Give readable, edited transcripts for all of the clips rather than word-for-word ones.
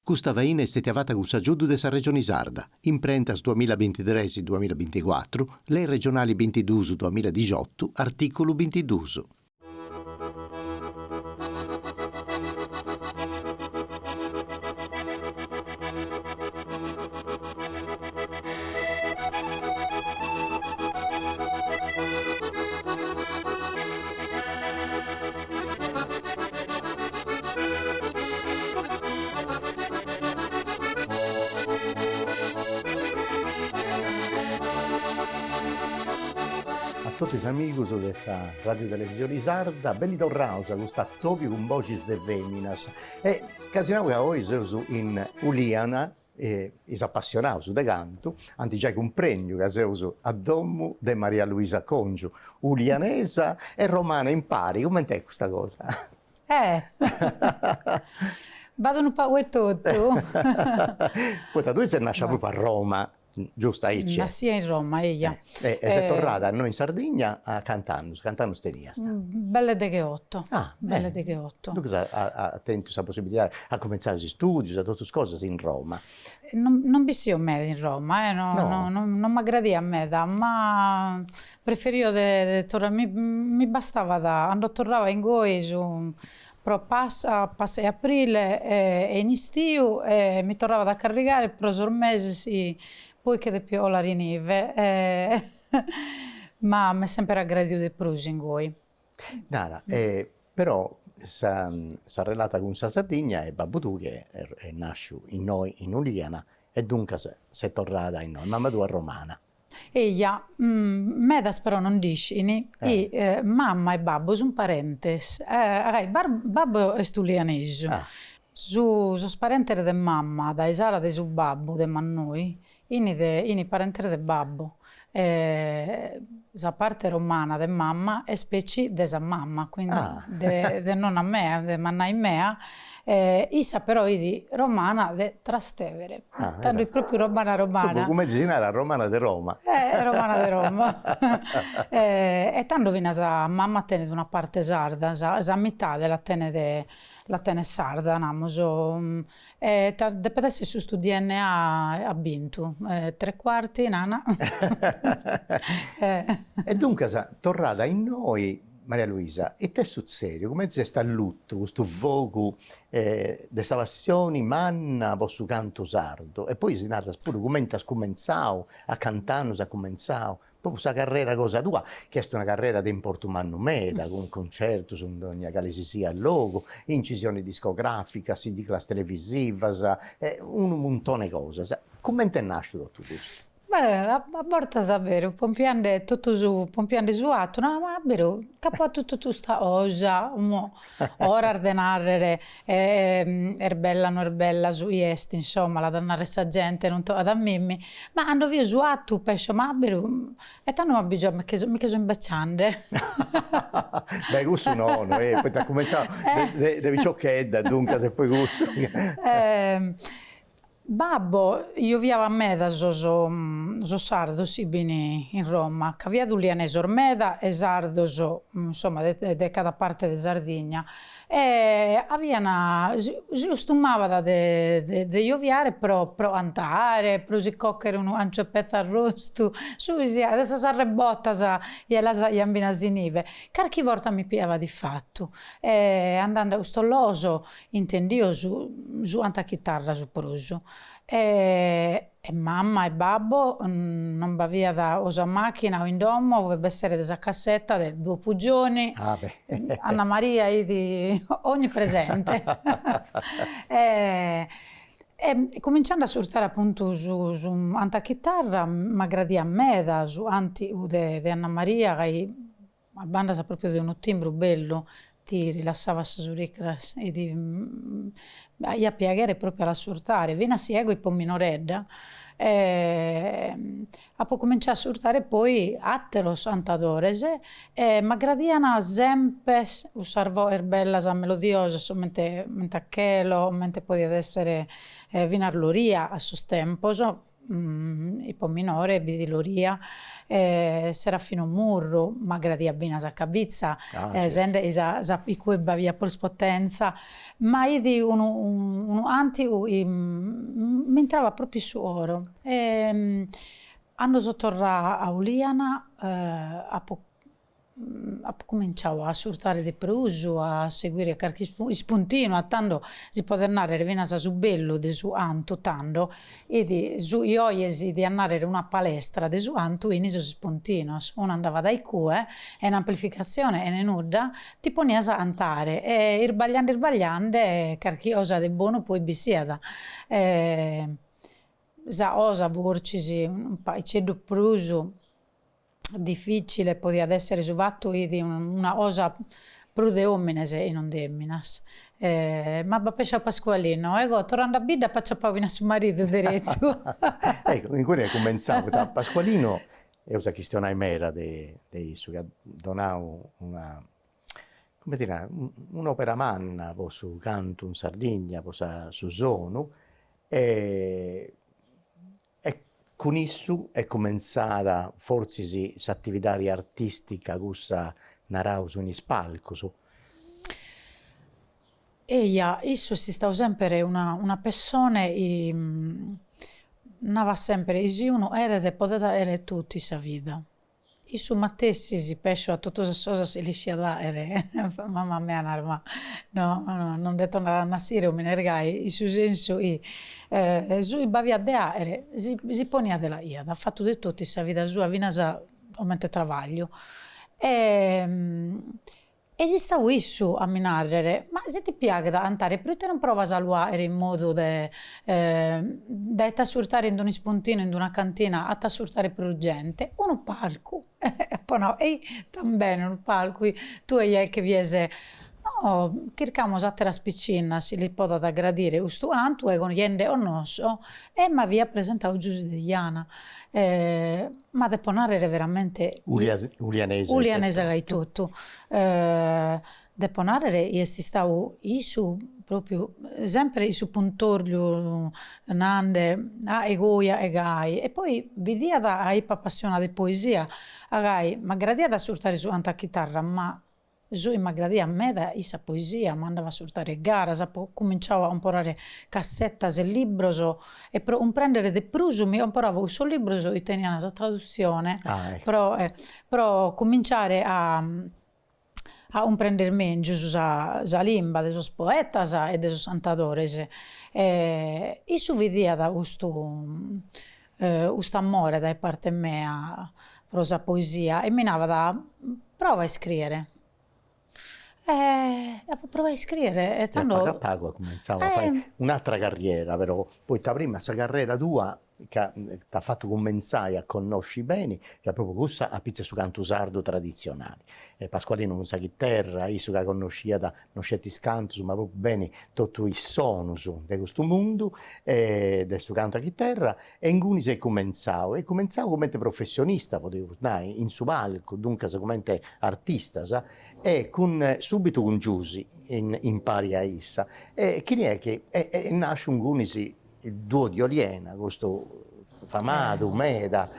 Questa vaina è stata fatta con s'aggiudo della regione sarda, imprentas 2023-2024, le regionali 22-2018, articolo 22. A tutti gli amici della Radio Televisione Sarda, ben tornati a questo topico con voci de feminas. E casiniamo che oggi siamo in Uliana, e is appassionati de canto, anzi già un premio che siamo a domo di Maria Luisa Congiu, ulianesa e romana in pari. Come è questa cosa? Vado un po' e tutto. Poi tu sei nascita proprio a Roma. Giusto, Nascia in Roma, ella. E sei tornata a noi in Sardegna a cantare teniasta. Belle de che 8. Belle de che 8. Tu hai tenuto la possibilità a cominciare gli studi, a tutte queste cose in Roma? Non vissi a me in Roma, non mi aggradi a me, ma preferivo di tornare, mi bastava quando tornavo in Goi su... Però passa aprile e in estiu mi tornava da caricare per 6 mesi poi che più la rinive ma mi è sempre aggradito di più in voi. Nara, però sa relata con sa Sardegna e babbo tu che è nasciuto in noi in Uliana e dunque sei tornata in noi, mamma tua romana. Ella, medas però non dicini, mamma e babbo sono parentes. Babbo è stulianese. Su parenti di mamma, da Isara di su babbo, di Mannoi, ini parenti di babbo. La parte romana di mamma è specie di sa mamma, quindi di nonna mea, di manna mea. Isa però di romana di Trastevere, tanto è proprio romana. Come dici, era romana di Roma. Romana di Roma. E tanto viene sa mamma tiene di una parte sarda, sa metà della tene sarda, namoso. Deve essere su sto DNA a Bintu, 3/4, nana. E dunque, tornata in noi, Maria Luisa, e te sul serio, come si sta a lutto, questo fuoco delle passioni manna vostro canto sardo, e poi si nata pure come hai cominciato a cantare, si ha cominciato, proprio questa carriera cosa tua, che è una carriera di importo manno meta, con concerti su ogni quale si sia il logo, incisioni discografiche, sindiclas televisive, un montone di cose. Come è nascito tutto questo? Beh, a volte sapere, pompiande tutto su atto, no, ma vero, capo tutto sta cosa, ora ordenare, erbella, non erbella, su est, insomma, la dannare sa gente, non to ad ammimmi, ma andò via su atto, pesce, ma vero, e tanto mi abbiamo mica sono imbecciande. Beh, questo no, poi ti ha cominciato, devi ciocchedda, dunque, se poi questo. Babbo, io viavo a Meda, so sardo, si bini in Roma, che via d'Ulianese Ormeda e sardo, insomma, de cada parte di Sardegna. E si stumava de io viare pro antare, pro si cocchere un ancio arrosto, adesso si arrebotta, e la iambina sinive. Carchi volta mi piava di fatto, andando a stolloso, intendio su anta chitarra, su proso. E mamma e babbo non va via da osa macchina o in domo, dovrebbe essere desa cassetta del 2 pugioni, Anna Maria di ogni presente. E cominciando a surtare appunto su anta chitarra, ma gradi a me su anti di Anna Maria, che la banda sa proprio di un timbro bello, ti rilassava su ricras e a piagare proprio alla surtare, viene a siego e poi minoredda. A poi cominciare a surtare poi atteros antadores, ma gradiana sempre usarvo erbella sa melodiosa, mentre chelo, mentre poteva essere vinarloria a suo tempo, i po' minore, bidi Loria, Serafino Murru, magari a Bina Saccabizza, sende i cui bavia per potenza, ma idi un anti mi entrava proprio su oro. Hanno sottorra a Uliana, ha cominciato a surtare di prusu, a seguire qualche spuntino, a tanto si può andare a su bello di su anto, tanto, e di su ioiesi di andare una palestra di su anto, in iso spuntinos, uno andava dai cue, e in amplificazione e in nuda, ti ponias a cantare, e ir bagliando, qualche cosa di buono poi bisiada. Sa osa vorcisi, un paiceddo prusu, difficile poteva essere suvatto di una cosa più di uomines e non di femminas. Ma pesce Pasqualino, tornando a bida faccia pavina su marito diretto. Ecco, in cui cominciamo da Pasqualino è una questione mera di su che donau una, come dire, un'opera manna su canto in Sardegna, su Zonu, e con isso è cominciata forse l'attività artistica che narrau su un spalco. Isso si sta sempre una persona e nava sempre se uno era de poter avere tutti sa vita. Isso matessi si pesce a tutte le cose si liscia da ere mamma mia narma no non detto a nasire o minergai in su senso sui bavia de ere si ponia della ia ha fatto di tutti sa vita sua vinasa aumente travaglio e gli stavo isso a minarrere, ma se ti piace da cantare, perché non prova a saluare in modo da t'assurtare in un spuntino, in una cantina, a t'assurtare più gente, uno palco, poi no, e também un palco, tu e che viese, no, cercamos a terra spiccina, si li può da gradire, usto antu, e con gente o nosso, e ma via presentato Giusi di Iana. Ma devo narrare veramente ulianese che tutto devo narrare e sti stavo isu proprio sempre su puntorglio nande a egoia e gai e poi vidia da ai appassionata di poesia a gai ma gradia da surtare su anta chitarra ma Zui magradì a me da isa poesia, mandava a surtare gara, cominciava a imporare cassettas e libros e un prendere de prusu mi imporavo un solo libro e tenia una traduzione, ecco. però cominciare a un prendere meglio sa limba de sos poetas e de sos cantadores. Isu vidia da questo amore da parte mea prosa poesia e mi nava da prova a scrivere. Provai a scrivere e tanto pago cominciava a fare un'altra carriera però poi ta prima questa carriera tua che ti ha fatto cominciare a conoscere bene è proprio questa a pizza su canto sardo tradizionale e Pasqualino con sa chitarra io che conoscia da non certi canti ma proprio bene tutto il suono di questo mondo del suo canto a chitarra e in cui si è cominciato come professionista potevo dire in su palco dunque come artista e subito con Giusi in pari a essa e chi è che nasce un gunisi il duo di Oliena, questo famato, Meda,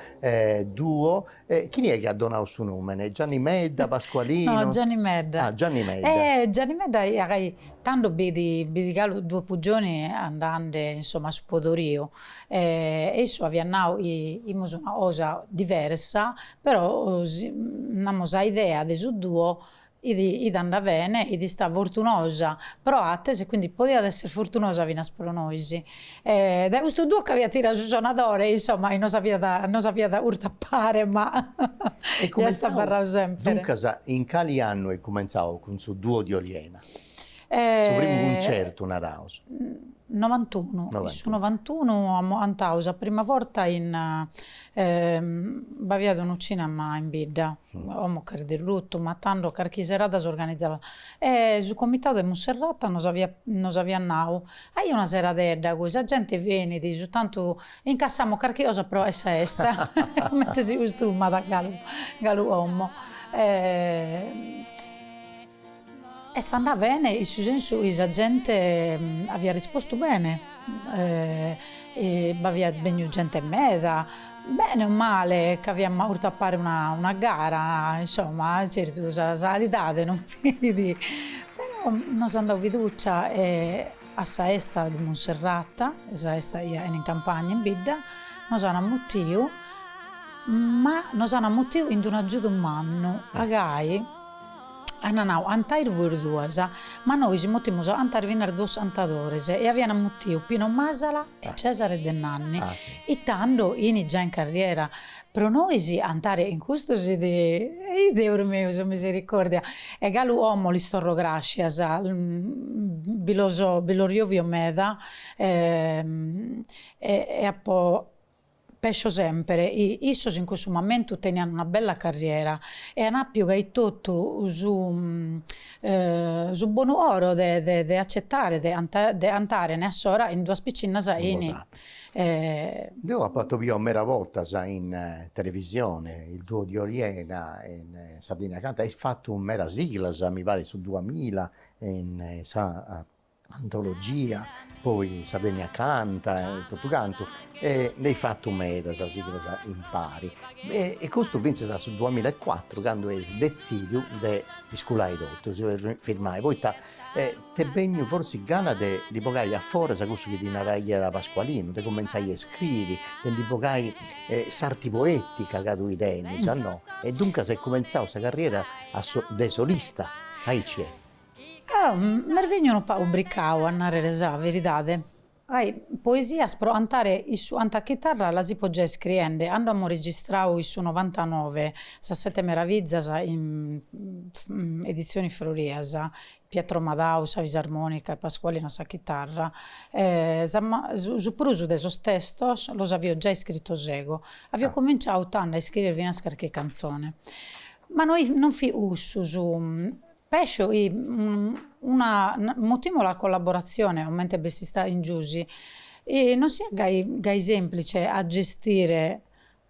duo. Chi è che ha donato il suo nome? Gianni Medda, Pasqualino? No, Gianni Medda. Ah, Gianni Medda. Gianni Medda, tanto vedi due pugioni andando insomma su Podorio. E su avviannao imos una cosa diversa, però abbiamo idea di su duo id andava bene, id sta fortunosa pro attes e quindi poteva essere fortunosa vinas pro noisi. Da questo duo che aveva tirato su suonatore, insomma, non sapeva da urtappare, ma e sta parlando sempre. Dunque, in quali anno è cominciato con il suo duo di Oliena? Il suo primo concerto, una house? 91. Su 91 andavo la prima volta in Baviado un cinema in Bidda, ho credo il rutto, ma tanto qualche serata si organizzava. E sul comitato di Monserrata non sapeva nao. Hai una seratedda così, la gente viene, dice, tanto incassiamo qualche cosa però essa esta, mentre si costuma da galu uomo. E sta andando bene, in senso che la gente aveva risposto bene, bavia begnu gente meda, bene o male, che abbiamo urto a fare una gara, insomma, certo, salidade, non vedi, però non sono andato fiducia a Saesta di Monserrata, Saesta in campagna in Bidda, non sono ammutiu, ma non sono ammutiu in un aggiuto umano, agai, ananau antair vurduasa, ma noi si mutimus antar vinar dos antadores e abbiamo mutiu Pino Masala e Cesare De Nanni. Sì. E tanto in già in carriera, però noi si andare in questo si de ormai, se mi si ricorda, e galu uomo li storro gracias, bilorio meda, e a po' pescio sempre, issos in questo momento teniano una bella carriera e hanno più che tutto su buon oro de accettare, de andare ne assora in due spiccinna saini. Io ho fatto più mera volta in televisione, il duo di Oriena in Sardegna Canta, hai fatto un mera sigla, mi pare, su 2000, in antologia, poi Sardegna Canta, tutto canto, e ne hai fatto un mera, sigla in pari. E questo vinse sul 2004, quando è Dezidio de Sculai Dotto, si firmai. Poi te begno forse gana di pogai a fuori sa questo che di Navaglia da Pasqualino, te cominciai a scrivere, di pogai sarti poetica che tu idei, no? E dunque sei cominciato questa carriera de solista, hai c'è. Mervegno non pa ubricau a narrare la verità. Poesia pro antare su anta chitarra la si può già scrivendo. Abbiamo registrato su 99 sa Sette Meraviglias in edizioni Florias, Pietro Madau sa fisarmonica e Pasqualino sa chitarra. Su prusu de sos testos los avio già scritto sego. Avio cominciato tanto a scrivere una qualche canzone. Ma noi non fi ussu su pescio motivo la collaborazione, mentre si sta in giusi, e non sia gai semplice a gestire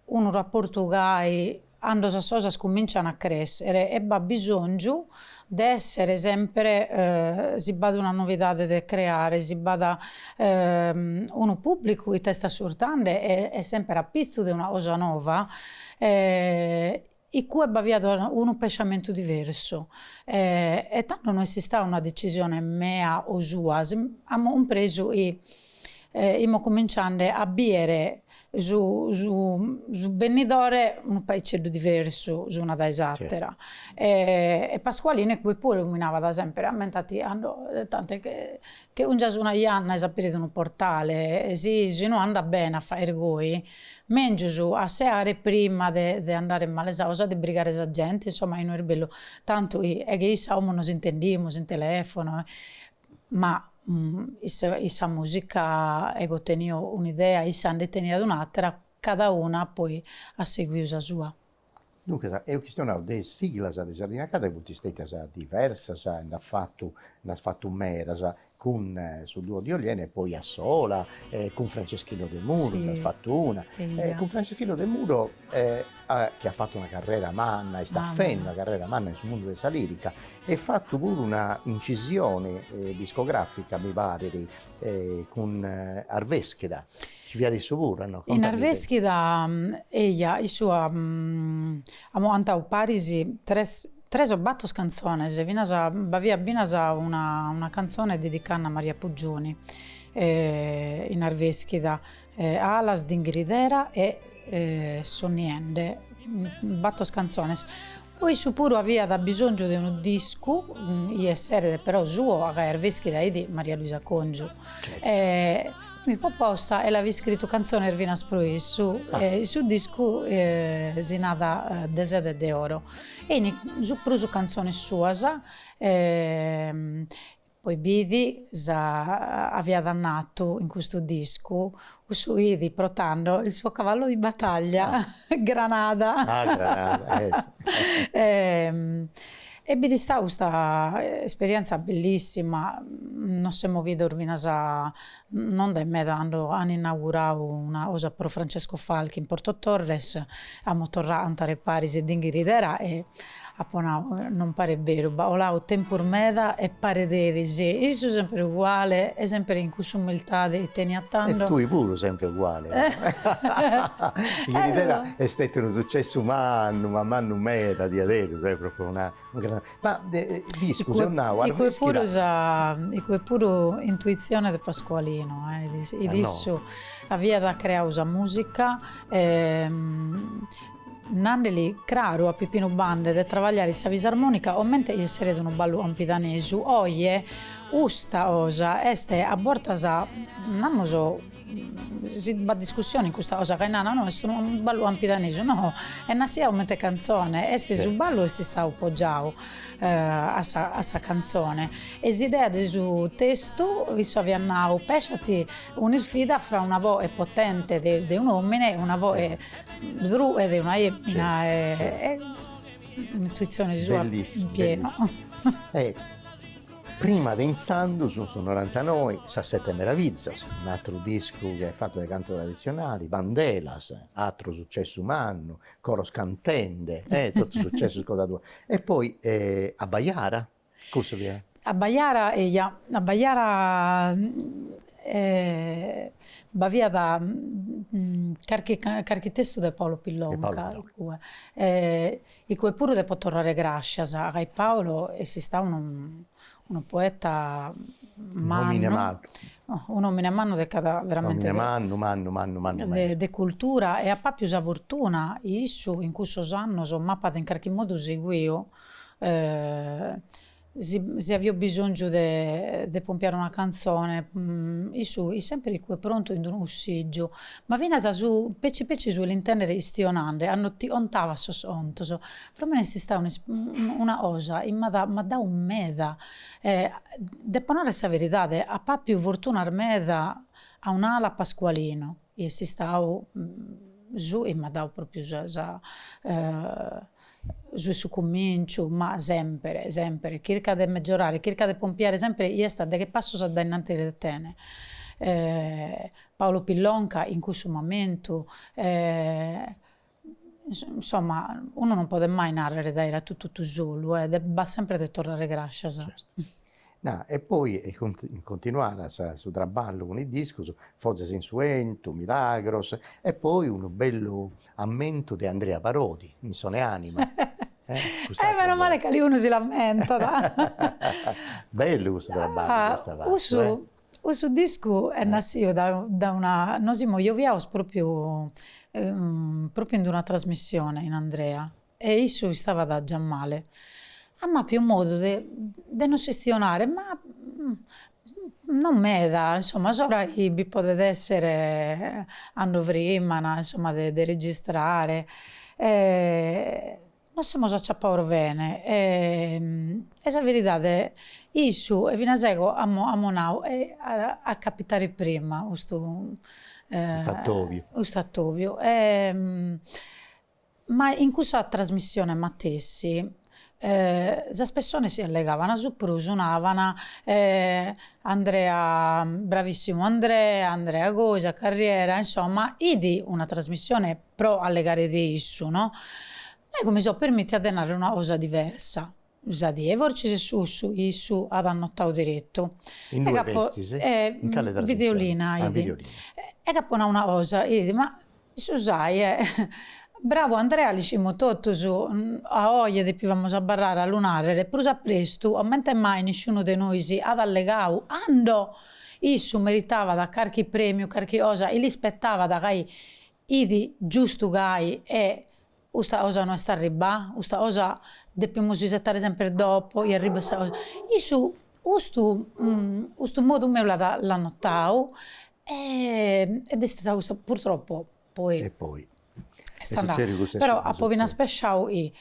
un rapporto gai quando le cose cominciano a crescere e ha bisogno di essere sempre, si bada una novità da creare, si bada uno pubblico che sta sortando è sempre a pizzo di una cosa nuova. E cui abbiamo un pensamento diverso e tanto non si sta una decisione mea o sua, abbiamo preso e abbiamo cominciato a bere su Benidore un paese diverso, su una da esattera. E Pasqualino poi pure illuminava da sempre, a me tante che un già su una ianna è sapere un portale, se non anda bene a fare goi, meglio a seare prima di andare in malesausa, di brigare la gente, insomma, non è bello. Tanto è che siamo nos intendimos in telefono, ma issa musica ego tenio un'idea, issa ne tenia un'altra, cada una poi a seguire la sua. Dunque, è una questione di sigla di Sardegna Canta, che è diversa, hanno fatto un mera, con sul duo di Oliene e poi a sola, con Franceschino De Muro, ne ha fatto una. Con Franceschino De Muro, che ha fatto una carriera manna, e sta facendo una carriera manna sul mondo della lirica, e ha fatto pure una incisione discografica, mi pare, con Arvescheda. Ci vi ha detto pure, no? In Arvescheda, ella, abbiamo cantato Parisi, tre o batto canzoni, bavia binasa una canzone dedicata a Maria Puggioni in Arvescheda, Alas d'Ingridera e Sonniende, batto canzoni. Poi su puro aveva da bisogno di un disco, essere però suo, a Arvescheda e di Maria Luisa Congio. Certo. Mi proposta e l'avevi scritto canzone Ervina Sprui su disco si nada Desede de Oro e su preso canzoni sua poi vidi aveva dannato in questo disco su Idi portando il suo cavallo di battaglia Granada. Granada. E vidi questa esperienza bellissima, non siamo visto non da me hanno inaugurato una cosa per Francesco Falchi in Porto Torres, a tornato a andare a Parisi e d'Ingridera e appunto, non pare vero, ma ho là tempor meda e pare derisi. Io sono sempre uguale, è sempre in cui umiltà di tenere E tanto. tu pure sempre uguale. Ieri sera è stato un successo umano, ma manno meta di adesso, è proprio un grande... Ma scusa, no, e quel pure intuizione del Pasqualino, e adesso avvia da creare usa musica, Nandeli craro a Pipino Bande de travagliare sa visarmonica o mente essere di un ballo ampidanesu oie usta osa este a bortasa namoso si va discussione in questa cosa che nana no è un ballo ampidanesu no è nasia un mente canzone este su ballo esti sta appoggiao a sa canzone e l'idea del suo testo visto avviannau pesciati un'irfida fra una voce potente di un uomo e una voce drue di una emmina è un'intuizione sua piena. Prima di Insandus sono 99, sa Sette Meravizzas, un altro disco che è fatto dai canti tradizionali, Bandelas, altro successo umano, Coros Cantende, tutto successo cosa tua. E poi a Baiara, cosa vi è? A Baiara bavia da carchi testo di Paolo Pillonca, i cui pure de può tornare gracias a Paolo e si sta un poeta manno, un uomo manno de cada veramente manno de cultura e a proprio sa fortuna issu in questo anno so mappa in qualche modo seguio se avevo bisogno di pompiare una canzone, io sempre è pronto in un uscigio, ma viene su peci sull'intendere istionande, hanno ti ontava sosontoso, però me si sta una cosa, ma da un meda, devo non essere verità, a proprio fortuna armeda a un'ala Pasqualino, e si sta su e ma da proprio su comincio, ma sempre, cerca di migliorare, cerca di pompiare sempre, io sta da che passo sa da innanzi di te. Paolo Pillonca in questo momento, insomma, uno non può mai narrare da era tutto solo, deve sempre tornare grazie. Certo. No, e poi continuare su traballo con il disco, Fozes Insuento, Milagros, e poi un bello ammento di Andrea Parodi, in Sone Anima. Meno male che lì uno si lamenta. Bello questo traballo, questa parte. Questo disco è nato da una... Noi siamo io proprio in una trasmissione in Andrea e io stava da Giammale. Ma più un modo di non gestionare, ma non meda, insomma, ora vi potete essere anno prima, insomma, di registrare. Non siamo acciappati bene. E la verità è che io e Vinasego a Monau a capitare prima, questo fattovio. Ma in questa trasmissione Mattessi, le persone si allegavano su suonavano Andrea, bravissimo Andrea Gosa, Carriera, insomma, idi una trasmissione pro allegare di isso, no? E come so permette a denare una cosa diversa. Usa di evorci su isso ad annottato diretto. In due vesti, sì? In tale trasmissione? Videolina. E capo una cosa, ma su sai, bravo Andrea, li siamo tutti su, a oggi di più vamos a barrare a lunare, prusa presto, a mente mai nessuno di noi si ad allegau, ando, isso meritava da qualche premio, qualche cosa, e li aspettava da gai, idi giusto gai, e questa cosa non sta arriba, questa cosa dobbiamo settare sempre dopo, e arriba questa cosa. Isso, questo modo me l'ha notato, ed è stato purtroppo poi... E poi? Però a povina speciale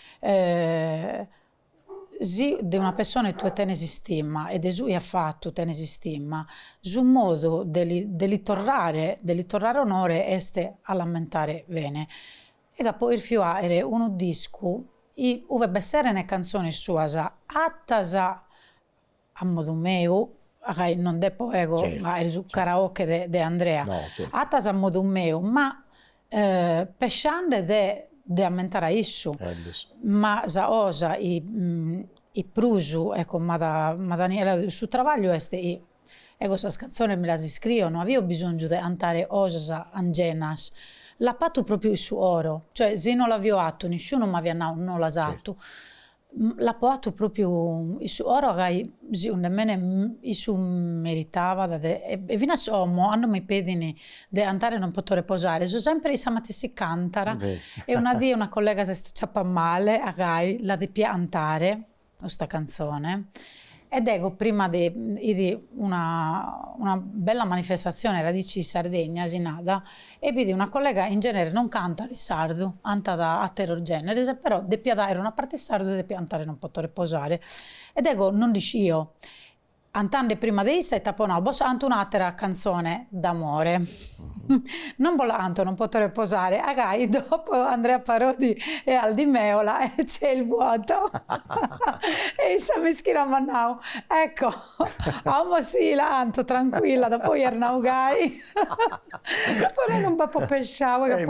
di una persona tu tenesi stima ed è ha fatto tenesi stima su un modo di tornare onore este a lamentare bene e poi il fiuare uno disco e dovrebbe essere ne canzoni sue attasa a modo mio non depo ego certo, su karaoke de Andrea no, certo. Attasa a modo mio ma pesciande de aumentare issu. Ellis. Ma sa osa i prusu, ecco, ma Daniela su travaglio este ecco, questa canzone me la si scrivo, non avevo bisogno di andare osa angenas. La patto proprio su oro, cioè se non l'avevo atto, nessuno mi aveva non l'ha satto. La poato proprio su oro che secondo me su meritava e fino a sommo hanno mi pedini di andare non poter riposare so sempre i matessi cantara e una collega si sciappa male a Gai la di piantare questa canzone ed ecco prima di una bella manifestazione radici Sardegna Sinada e vidi una collega in genere non canta di sardo, canta da altro genere, però de piada era una parte sardo e de piantare non posso riposare. Ed ecco, non dicio, antande prima di essa e taponavo, boh, anto un'altra canzone d'amore. Non volanto, non posso riposare. Agai, dopo Andrea Parodi e Aldi Meola e c'è il vuoto. E issa mi scrive Mannau. Ecco, amo sì, l'anto, tranquilla, dopo Ernau Gai. Poi non posso pesciare.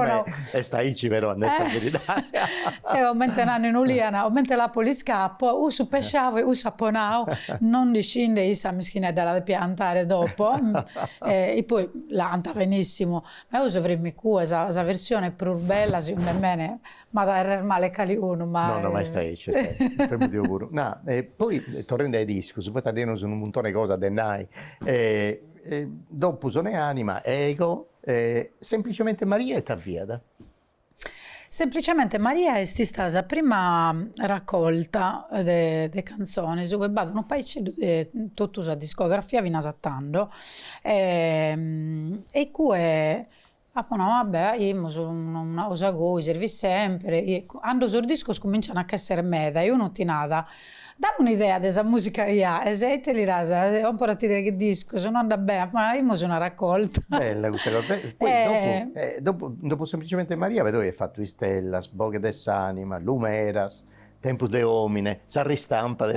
E staici però, nella verità. E ho mente nanno in Uliana, ho mente la poliscappo, uso pesciavo e uso ponau, non discende issa mi scrive dalla piantare dopo. E poi l'anta benissimo. Ma io avremmo questa versione più bella, secondo me, ma da errare male cali uno. No, ma stai, no, poi, tornando ai dischi, si può dire su un montone di cose, dennai, dopo sono anima, ego, semplicemente Maria e Taviada. Semplicemente Maria è stata la prima raccolta di canzoni su cui vado un paio di tutta la discografia viene asattando e cui vabbè, io sono una cosa che serve sempre quando sul disco cominciano a essere meda io non ti nada dammi un'idea della musica che ha e se te li rasa un po' di che disco se non anda bene ma io sono una raccolta bella questa cosa poi dopo semplicemente Maria vedo che hai fatto Istellas, Boghe dell'Anima, Lumeras, Tempus de Homine, Sarristampa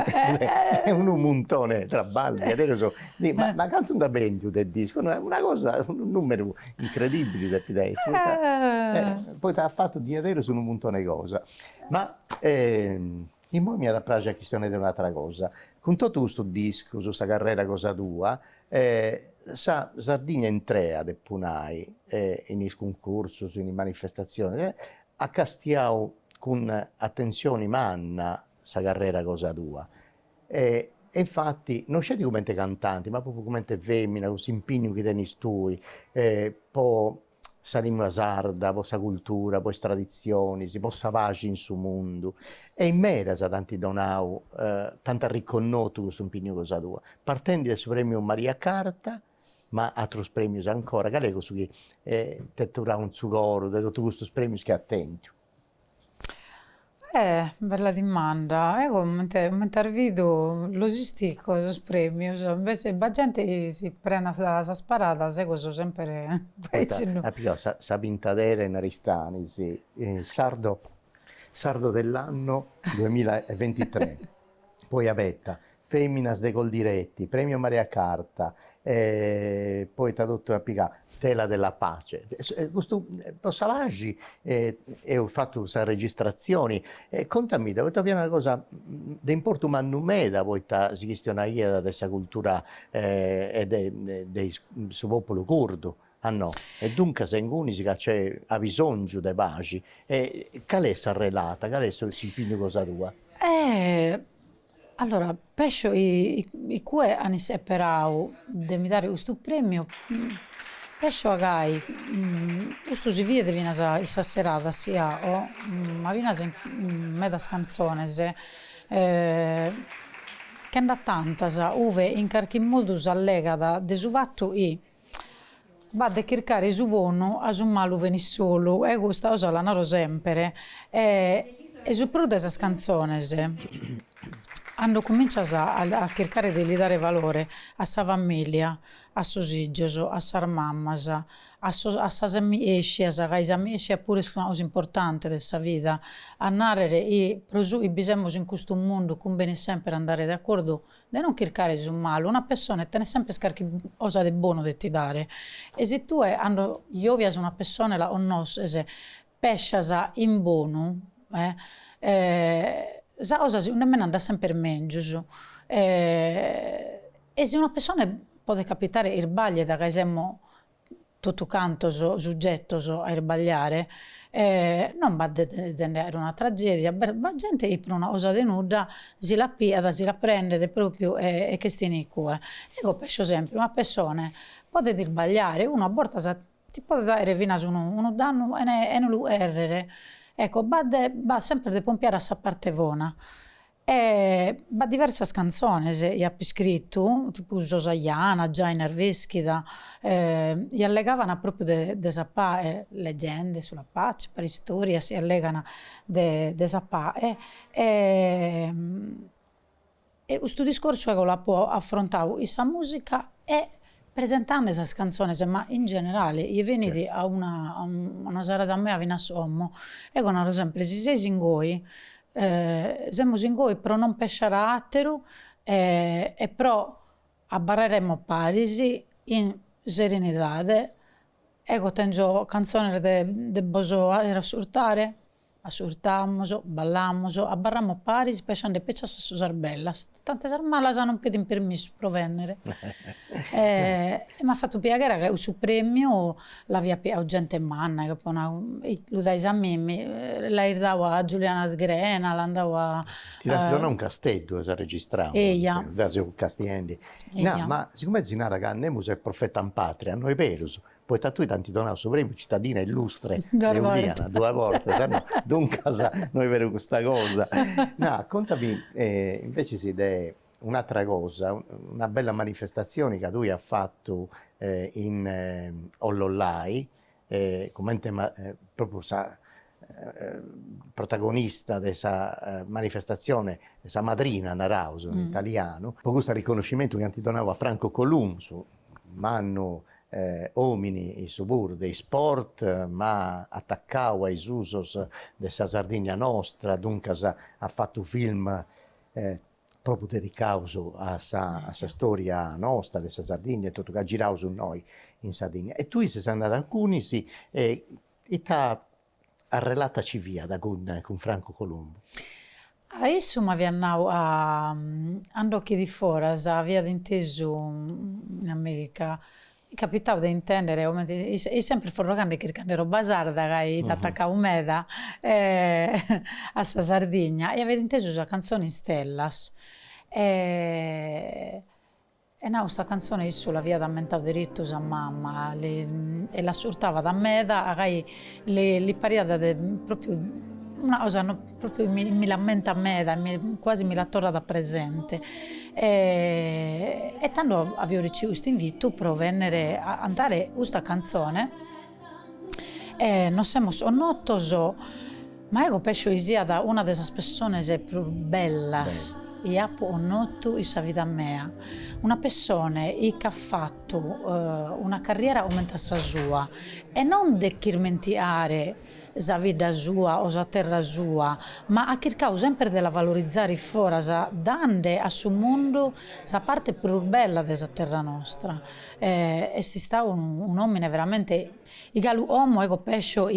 è un montone tra balli adesso ma canto da bene del disco è una cosa un numero incredibile del Pides poi ti ha fatto di adesso su un montone di cose ma in mo mi ha da piacere la questione di un'altra cosa. Con tutto questo disco, su questa carriera cosa tua, sa Sardegna entrea de punai in concorso, in manifestazioni, a Castiao con attenzione manna sa carriera cosa tua. E infatti non c'è come cantanti, ma proprio come femmina, con impegno che tenis tui, poi sa lingua sarda, poi sa cultura, poi tradizioni, si possa pace in suo mondo. E in mera sa tanti donau, tanto riconosciuto questo impegno cosa tua. Partendo dal suo premio Maria Carta, ma altri premi ancora, che è questo che ti tura un sucoro, di tutti questi premi che attenti. Bella domanda. Ecco, mentre vedo logistico, lo premio, invece la gente si prende la sparata, se cosa sempre... Sa pintadera in Aristani, sì. Sardo dell'anno 2023. Poi Avetta, Feminas de Coldiretti, Premio Maria Carta, poi tradotto a Picà, Tela della Pace. Questo Savaggi ho fatto queste registrazioni. Contami, dove trovi una cosa di importo ma non meda, poi si questiona da questa cultura e del suo popolo curdo. Ah no, e dunque se in Unisica c'è ha bisogno di pace. Qual è questa relata? Qual è il impegno cosa tua? Allora, penso i cui hanno separato di mi dare questo premio, penso a Gai, questo si vede viene questa serata sia ma viene in mezzo canzoni che andà tantas, uve in qualche modo si allega da su fatto e va a cercare su buono a su malo veni solo e questa cosa la narro sempre e su più delle canzoni hanno cominciato a cercare di dare valore a sa famiglia, a sus hijos, a sar mammas, a sas amiches, a is amiches pure una cosa importante della vita, a narrare e bisogna in questo mondo conviene sempre andare d'accordo di non cercare su male, una persona te ne sempre scarichi cosa di buono da ti dare e se tu io una persona o no, pesciasa in bonu, sa cosa nemmeno anda sempre meglio. E se una persona può capitare ir baglie da che siamo tutto canto soggetto a sbagliare, non va a una tragedia, la gente per una cosa denuda si la pia, si la prende proprio e che stiene in cuore. Ecco, per esempio, una persona può sbagliare, uno a volte ti può dare fino a uno danno e non lo errere. Ecco, va sempre di pompiare a sa parte buona. E va diverse canzoni, io ho scritto, tipo Josaiana, già Nerveschida, e allegavano proprio de sapà, leggende sulla pace, per storia si allegano de sapà. E questo discorso lo può affrontare questa musica e presentando queste canzoni, ma in generale, io venite a una sera da me a Vinasommo e con ad esempio, se sei in goi, siamo in goi però non pesciare atteru e però abbarreremo Parisi in serenità. Ecco, tengo canzoni de boso a surtare. Assurtamos, ballamos, abbarramo Parisi, pesciando peccias a sus bellas. Tante armalas hanno più di permesso per venire. Mi ha fatto piacere che il premio l'aveva più gente manna, che poi lo dai a me, la dava a Giuliana Sgrena, l'andava Ti danno un castello, si registrava. Eia. Da Castiendi. No, ma siccome Zinara Cannemus è profeta in patria, noi perus, poi tu tanti donato su premio cittadina illustre Euliana, 2 volte, se no, dunque noi vediamo questa cosa. No, contami, invece un'altra cosa, una bella manifestazione che lui ha fatto in Ollollai, come proprio protagonista di questa manifestazione, questa madrina Narauso in italiano, con questo riconoscimento che antidonava a Franco Colum su Manno uomini i subur dei sport, ma attaccava ai usos della Sardegna nostra, dunque ha fatto un film proprio dedicato a sa storia nostra, della Sardegna e tutto che ha girato su noi in Sardegna. E tu sei andato a Cunisi e ti ha relataci via con Franco Colombo. Adesso mi avviano a Andocchi di Foras, aveva inteso in America. Capitava di intendere, è sempre forrogando che ero basarda, che attaccavo meda a sa Sardegna, e avevo inteso la canzone Stellas. E no, questa canzone io l'aveva ammentato diritto a mamma, e la surtava da meda, che le pariva proprio una cosa proprio mi lamenta a me, quasi mi la torna da presente. E tanto avevo ricevuto questo invito per venire a cantare questa canzone. Non siamo nottos, ma io penso che sia da una delle persone più belle che ho conosciuto in vita mia. Una persona che ha fatto una carriera come la sua e non di chiarmentare la vita sua o la terra sua, ma ha cercato sempre di valorizzare fuori, dando a suo mondo la parte più bella della terra nostra. E si sta un uomo veramente, il uomo, ecco, penso,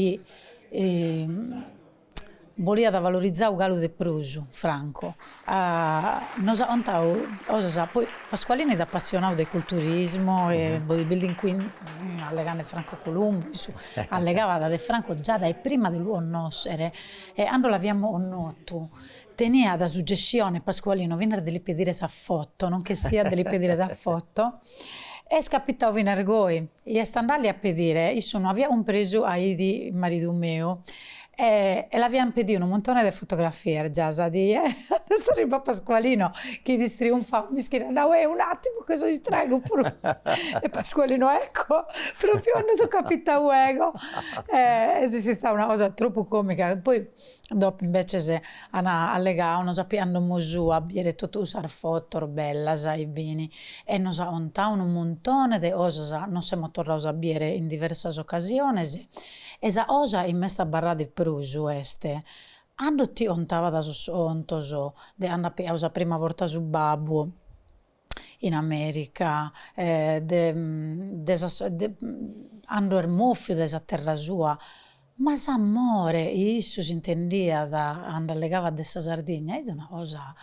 voleva valorizzare il galo de Pruso, Franco. Poi Pasqualini è appassionato del culturismo e bodybuilding, quindi allegando Franco Colombo, allegava da De Franco già dai prima dell'uomo nostro, e quando l'abbiamo notato tenia da suggestione Pasqualino venire delle pedire sa foto, non che sia delle pedire sa foto. E scappitavo in argoi e standali a pedire, io sono aveva un preso a Idi, marito mio, e l'abbiamo pedito un montone di fotografie già, adesso arriva Pasqualino che distrionfa, mi scrive, no, un attimo che sono distraigo pure. E Pasqualino, ecco, proprio non sono capito ego. E si sta una cosa troppo comica. Poi dopo invece se allegavano, sappiamo su a bere tutto usare foto bella, sai bene, e nos ha ontato un montone di cose, non siamo tornati a bere in diverse occasioni. Esa cosa in me sta barra di Pruso este. Quando ti ontava da sos ontos, de andare la prima volta su Babbo in America, quando er muffio desa terra sua, Ma s'amore, isso si intendia da andare legava a sa Sardegna, è una cosa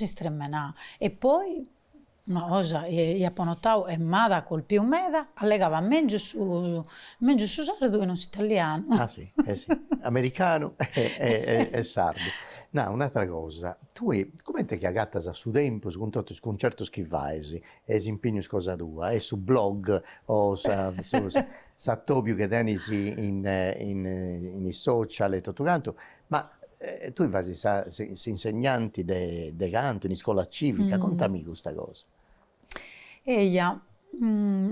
estremenà. E poi una cosa, e a Ponotau e Mada colpiu meda, allegava meglio su sardo e non su italiano. Ah sì, eh sì, americano e sardo. No, un'altra cosa, tu come ti chiagatta su tempo, con certo schivaesi, e si impegno cosa tua, e su blog o sa topio che tenis in i social e tutto quanto, ma tu fai si insegnanti de canto in scuola civica, contami questa cosa. Eia,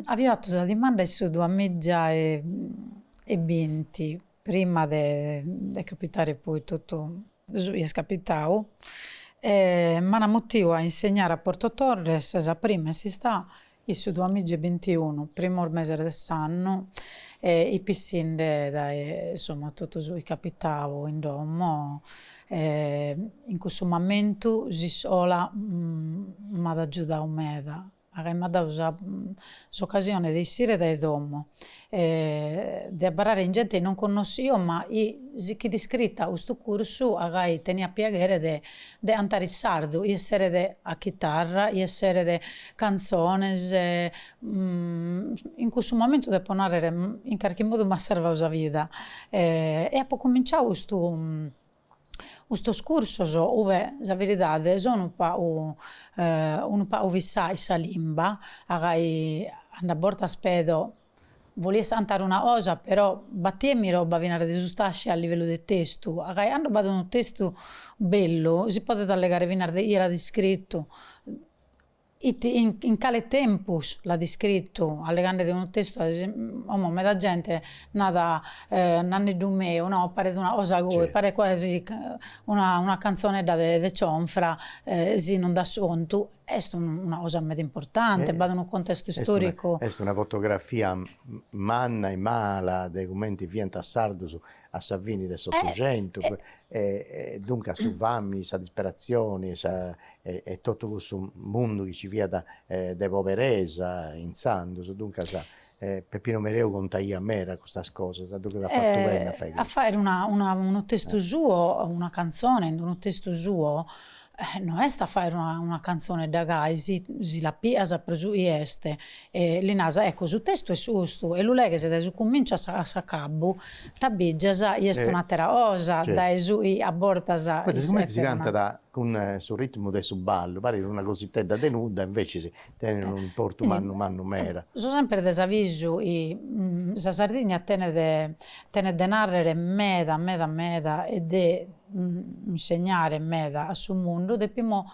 aveva fatto questa domanda su 2020, prima di capitare poi tutto, è capitato, ma non motivo a insegnare a Porto Torres, sa prima si sta, in su 2021, primo mese dell'anno, i piscine, insomma, tutto su capitavo in domo, in questo momento si sola, ma da giù da umeda. Mi ha dato l'occasione di uscire dai domo, di parlare in gente che non conosco, ma chi iscritta a questo corso tenia piacere di andare in sardo, di essere a chitarra, di essere canzoni, in questo momento devo narrare in qualche modo mi serve la vita. E ho cominciato questo scorso dove la verità sono un po' vissai sa limba, a borta spedo volia santare una cosa, però battiemi roba venire di sustasci a livello di testo, hanno fatto un testo bello, si può allegare venire di era descritto. In quale tempus l'ha descritto, allegando di un testo, da gente nata nanni dumeo, no, pare una cosa Certo. pare quasi una canzone da de cionfra, sì, non da sontu, è una cosa molto importante, va in un contesto storico. È una fotografia manna e mala dei commenti vienta a sardo a Savini del Ottocento, dunque su fammi, sa disperazione, e tutto questo mondo che ci via da poveresa in Sandos, dunque Peppino Mereu contaia a me queste cose, dunque l'ha fatto bene a fare un testo suo, una canzone, un testo suo, non è sta fare una canzone da gai, si la piasa presu este, l'inasa, ecco, su testo è susto, e lui che se da su comincia a cabo, tabiggiasa, è un'altra cosa, certo. da su a bortasa. Poi siccome si canta sul ritmo del ballo, pare una cosiddetta denuda, invece si tengono un porto manno mera. So sempre desavviso, sa Sardegna tiene de narrare meda, e de insegnare meda a su mondo, dobbiamo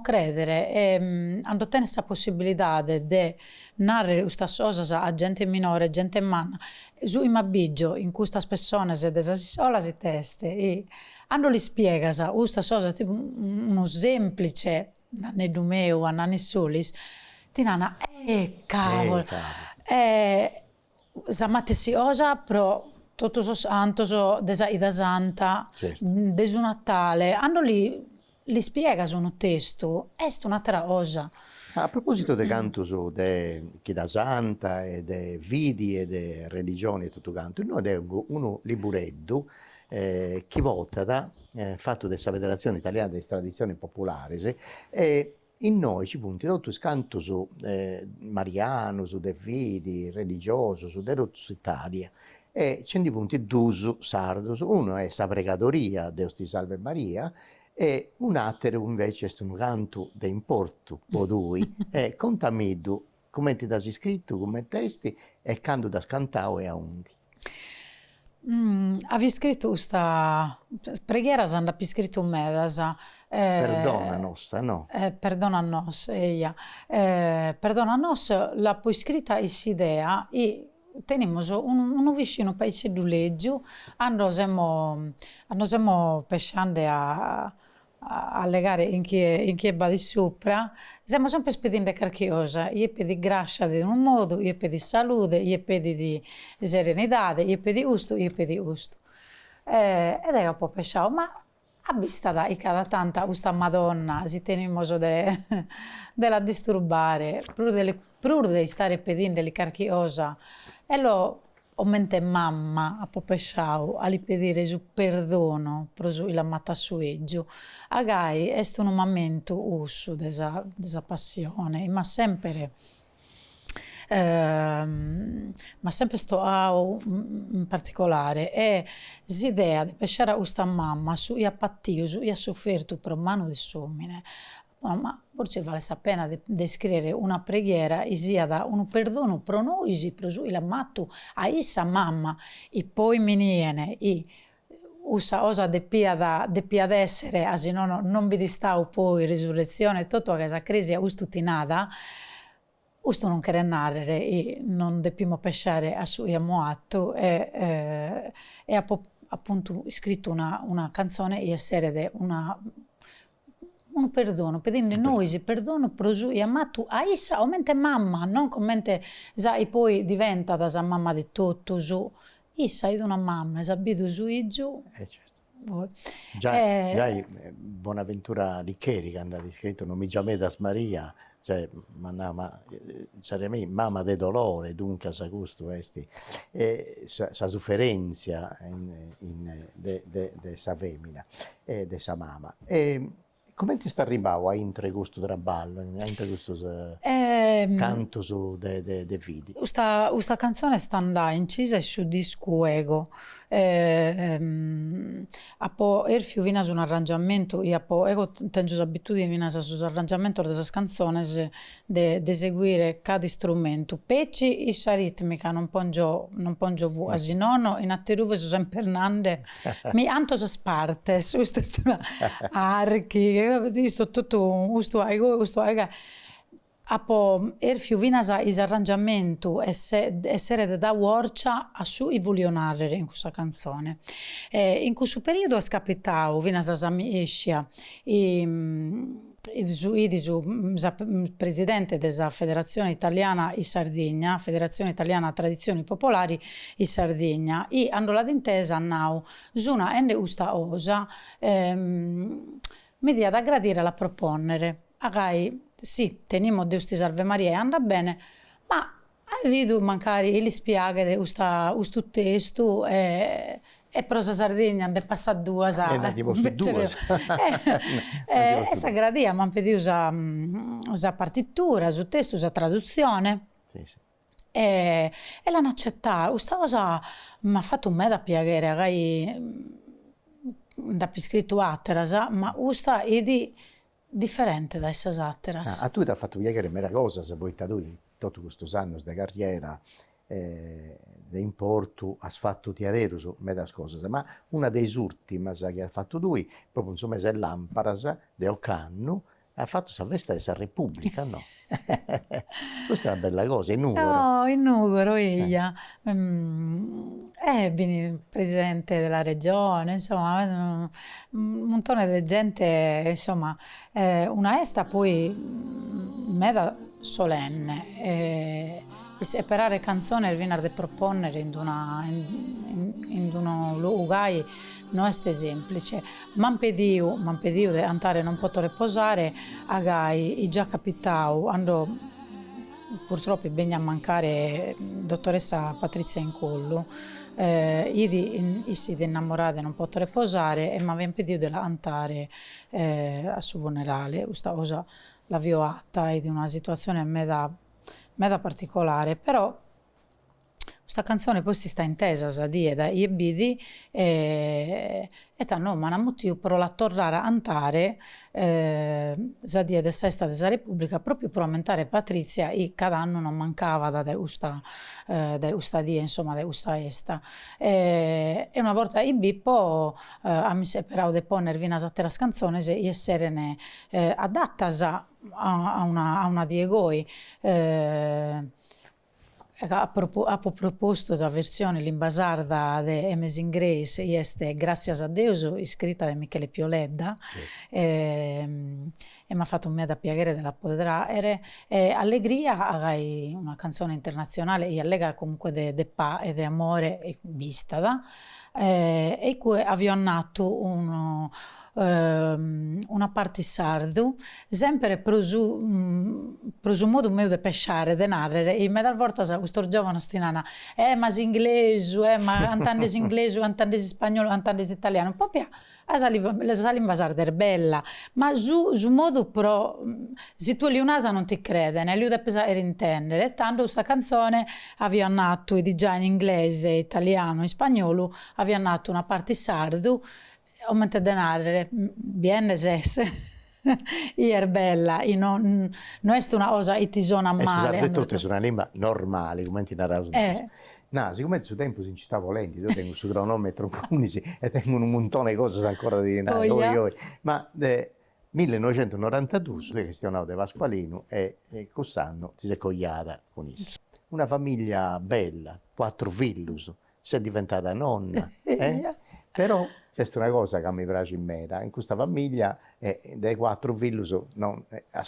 credere, e hanno tenere questa possibilità di narrare questa cosa a gente minore, gente manna, su immabbiggio in queste persone desa sola si teste, e hanno li spiega questa cosa, tipo uno semplice, nanni dumeu, a nanni solis, ti nana, cavolo, samate si osa, però tutto so santo, desa ida santa, certo. desu Natale, hanno li spiega su un testo, è un'altra cosa. A proposito di canto chi da santa e de vidi e de religioni e tutto canto, noi abbiamo uno libureddu che vota fatto della Federazione Italiana delle Tradizioni Popolari, e in noi ci punti tutto scanto su mariano, su de vidi, religioso, su de Italia. E ce ne punti due sardos, uno è sa pregadoria, Deus ti salve Maria, e un altro invece è un canto di importo, podui, e contami tu come ti dai scritto, come testi, e canto da scantao e a undi. Avevi scritto questa preghiera, hanno scritto un medasa. Perdona nostra, no? Perdona nos, perdona nos, la poi scritta idea e teniamo un vicino paese di leggio, andiamo pescando a legare in chi va di sopra, siamo sempre spedendo qualche cosa, io pedi grazia di un modo, io pedi salute, io pedi di serenità, io pedi gusto, io pedi gusto. Ed è un po' pesciato, ma a vista da cada tanta questa Madonna, si teniamo della disturbare, pur di stare pedendo le qualche cosa, e mente mamma a popesciau a li pedire su perdono pro su il matta su eggio. Agai est un momento ussu desa passione, ma sempre sto in particolare e l'idea di pesciare a questa mamma su ia pattiu, su ia sofferto pro mano di somine. Ma forse vale la pena di scrivere una preghiera sia da un perdono pro noi, pro su il ammattu a issa mamma e poi miniene e usa osa deppia essere, asi non vi distau poi risurrezione, tutto che esa crisi a ustutinada. Questo non quer narrare e non deppimo pesciare a suo atto e appunto scritto una canzone e essere un perdono, pedendo noi si perdono pro su amato a issa, aumente mamma, non commente e poi diventa da sa mamma di tutto su, issa è una mamma, sabido su e giù. Certo. Già Bonaventura Liccheri che è andato scritto non mi giamedas Maria, cioè mamma de dolore, dunque sa gusto esti sa sofferenza de sa femmina e de sa mamma. Come ti sta arrivando a intre questo traballo, a intre questo canto su de fidi? Questa canzone sta andando incisa su disco Ego. Apo erfiu vinas un arrangiamento e ego tengo l'abitudine vinas sus arrangiamento de esas canzones de eseguire cada strumento. Peci issa ritmica non pongio vu asinono in atteruve su sempre Hernande mi antos partes questo archi sto tutto questo ego apo erfiu vinas is arrangiamentu essere da worcia a su i voglio narrare in questa canzone. In questo periodo è capitato vinas a Samiscia presidente della Federazione Italiana in Sardegna, Federazione Italiana Tradizioni Popolari in Sardegna, e hanno la d'intesa nau zuna ende usta osa mi dia da gradire la proponere. Agai sì, tenimo Deus ti salve Maria e anda bene, ma vedo mancare li spiaghe di questo testo e prosa Sardegna ne passa due sta gradia mi ha pedito la partitura, il testo, la traduzione sì. E l'hanno accettato. Questa cosa mi ha fatto un me da piacere, agai da più scritto atteras, ma questa è differente da essere atteras. A tu ti ha fatto piacere mera cosa se poi tu tutti questi anni di carriera di importo has fatto tiadero su medas cose, ma una dei ultimi che ha fatto lui proprio insomma se Lamparas de Ocannu ha fatto sa festa della Repubblica, no? Questa è una bella cosa, in Nugoro. No, in Nugoro, ella. Presidente della regione, insomma, un montone di gente, insomma, una esta poi meda solenne. E separare canzoni e venire a proporre in uno luogo non è semplice. M'ampediu di andare non posso riposare, agai già capitau, quando purtroppo venne a mancare dottoressa Patrizia Incollu, si innamorata non posso riposare e mi aveva impedito di andare a suo funerale. Questa cosa l'avevo fatta di una situazione meda particolare, però questa canzone poi si sta intesa sa die da iebidi e tanno ma motivo per la tornare a andare sa die de sesta della Repubblica proprio per aumentare Patrizia e cada anno non mancava da questa die insomma da questa esta e una volta poi a mi separau de poner vinas atteras canzones e esserene adattas a una diegoi ha proposto la versione l'inbasarda de Amazing Grace este Gracias a Deus scritta da Michele Pioledda e mi ha fatto un me da piacere della potere Allegria hai una canzone internazionale e allega comunque de pa e de amore vista e qui avevo nato una parte sardu sempre pro su modo mio di pesciare, di narrare e mi dal volta questo giovane stinana, ma si inglese, ma antandesi inglese, antandesi spagnolo, antandesi italiano, proprio la salimba sarda bella, ma su modo però, se tu li unasa non ti crede, ne lui devi intendere, e tanto questa canzone aveva nato e di già in inglese, italiano e spagnolo, aveva nato una parte sardo, aumenta denaro, bien ses. È bella, non è una cosa che ti suona male. Detto che è una lingua normale, come ti narravo. No, siccome su tempo si ci sta volendo, io tengo su cronometro 15 e tengo un montone di cose ancora di rinare. Ma 1992, che stiamo di Pasqualino, e quest'anno si è cogliata con esso. Una famiglia bella, 4 figli, si è diventata nonna. Però c'è una cosa che mi piace in me, in questa famiglia dei 4 figli non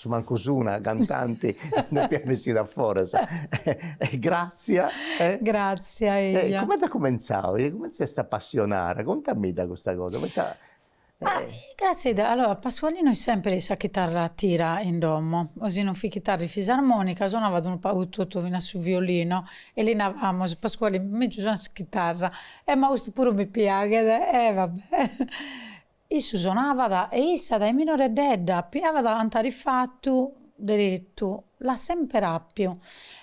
manco su una cantante non abbiamo vestita fuori. Grazie. Grazie a ella. Come ti cominciato? Come ti sei appassionata? Contami da questa cosa. Grazie. Allora, Pasqualino è sempre sa chitarra tira in domo, così non fi chitarra fisarmonica, suonava un po' tutto fino sul violino e lì avevamo Pasqualino, mi suona chitarra, ma questo pure mi piace, vabbè. Isso suonava e issa da minore dedda, piava da antarifatto diretto, la sempre più.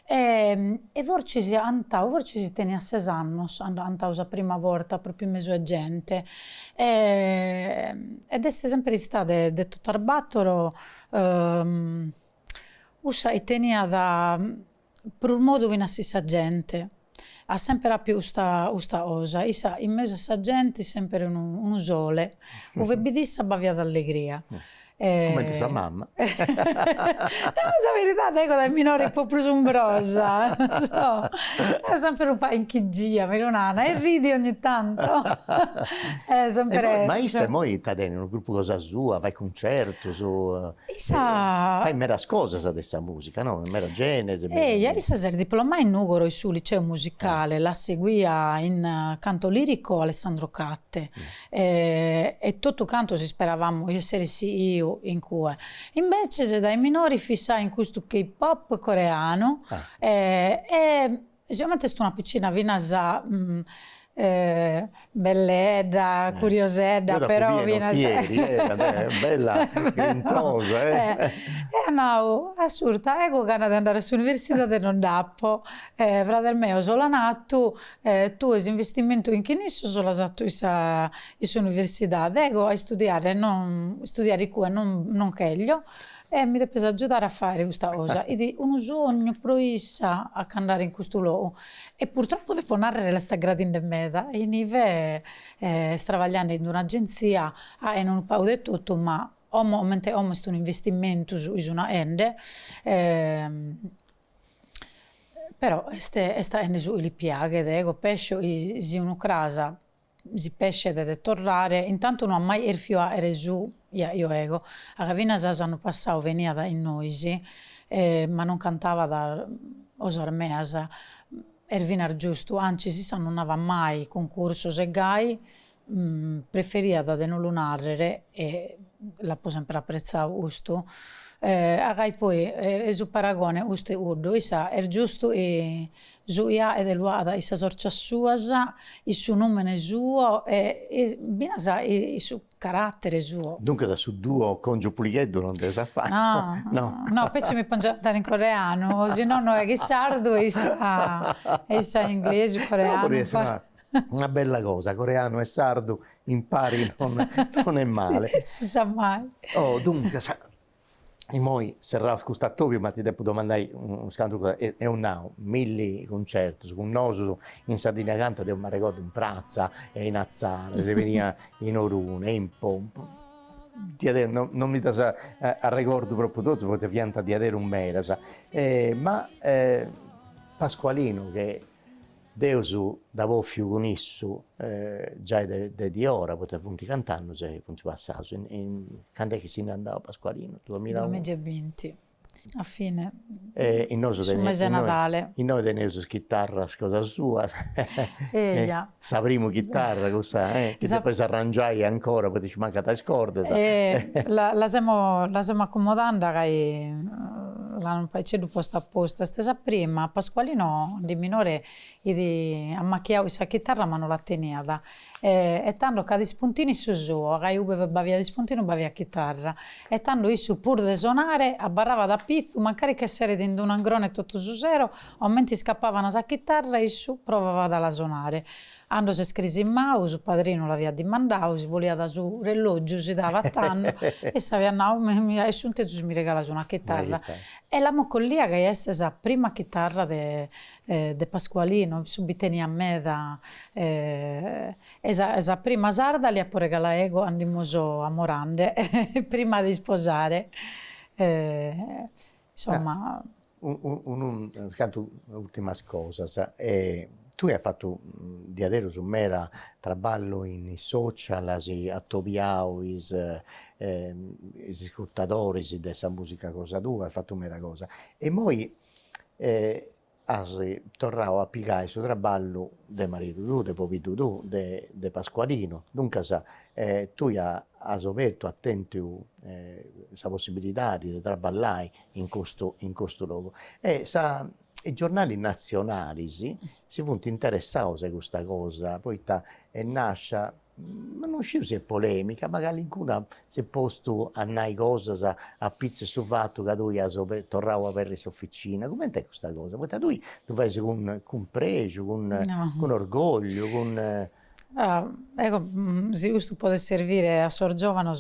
E vorcisi antau, vorcisi tenia 6 anni, antau la prima volta proprio in mezzo a gente. Ed è sempre stata de tutto arbattolo, usa e tenia da per un modo in assisa gente. Ha sempre più questa cosa, in mezzo a sta gente sempre un sole, dove bidissa bavia d'allegria. Come ti sa mamma? La verità è che da minore un po' più sombrosa, non so, è sempre un po' in chigia, Milonana, e ridi ogni tanto. Sempre, ma issa poi sta in un gruppo cosa sua, fai concerto, fai mera cosa sa questa musica, no? Mera genere. Issa si è diplomata in Ugoro, sul liceo musicale, la seguia in canto lirico Alessandro Catte, e tutto canto si speravamo di essere sì io in cui invece se dai minori fissa in questo K-pop coreano e sicuramente è una piccina vinasa belleda, curioseda, però viene bella, grintosa. No, assurda, ecco che di andare all'università e non dappo. Fratello mio, sono nato, tu hai investimento in che nisso sono esatto in università, ecco a studiare, non studiare qui, non cheglio. E mi deve aiutare a fare questa cosa. Ed è un sogno proissa a andare in questo luogo. E purtroppo devo narrare la sta gradina in meta. E nive travagliando in un'agenzia e non ho detto tutto, ma ho un investimento su una ende. Però questa ende su il piace, ecco, pesce, si una casa, si pesce deve tornare. Intanto non ha mai erfio a su. Io ego, a Ravina l'anno passato veniva da in Noisi, ma non cantava da Osarmeasa, Ervina giusto, anzi si sa non aveva mai concorso se gai, preferia da non lo narrare e la può sempre apprezzare questo. A gai poi su paragone questo è urdo, isa è giusto e Zuia ed Eluada, isa sorcia sua, il suo nome suo e binasa il suo carattere suo. Dunque da su duo congio pulieddo non deve fare. No, poi ci mi pongo in coreano, se no è che sardo e sa inglese, coreano. Una bella cosa, coreano e sardo impari, non è male. Si sa mai. Oh, dunque, e poi sarà questo topio, ma ti devo domandare un scanto, è un now, 1000 concerti, con noso in Sardegna canta, devo mi ricordo in Prazza e in Azzara, se veniva in Orune, in Pompo. Non mi da a ricordo proprio tutto, perché fianta di avere un mera, ma Pasqualino che Deus da voffio con isso già di ora poteva funti cantando se funti passato in quando è che si andava Pasqualino 2020 a fine in noi sul mese Natale in noi teniamo chitarra cosa sua sapremo chitarra cosa che poi si arrangiai ancora poi ci manca da scorde la stiamo accomodando che l'hanno fatto posto apposta. Stessa prima, Pasqualino di minore ammacchiava la chitarra ma non la teneva. E tanto che di spuntini su suo, che io bavia di spuntino, bavia chitarra. E tanto io pur di suonare, abbarrava da pizzo, magari che essere dentro un angrone tutto su zero, o mentre scappava una chitarra, io provava da suonare. Quando si scrisse in mouse, il padrino l'aveva dimandato, si voleva da su relogio, si dava a tanto, e si aveva andato, mi ha assunto e mi regala una chitarra. E la moccollia che è stata la prima chitarra de Pasqualino, subito a me da... esa prima sarda li ha pure regalato, andiamo a Morande, prima di sposare. Insomma... Canto ultima cosa, tu hai fatto di adesso su mera traballo in social, hai attobiato i ascoltatori della musica cosa tua, hai fatto mera cosa. E poi hai tornato a pigliare il suo traballo de marito tu, de popito tu, de Pasqualino. Dunque tu hai aperto attento questa possibilità di traballare in questo luogo. I giornali nazionali si sono interessati a questa cosa, poi nasce, ma non so se è polemica, magari qualcuno si è posto a dire cose a pizza sul fatto che tu hai tornato a avere questa officina. Come è questa cosa? Perché tu fai con pregio, con orgoglio, con... Ecco, se questo può servire a Sor Giovano,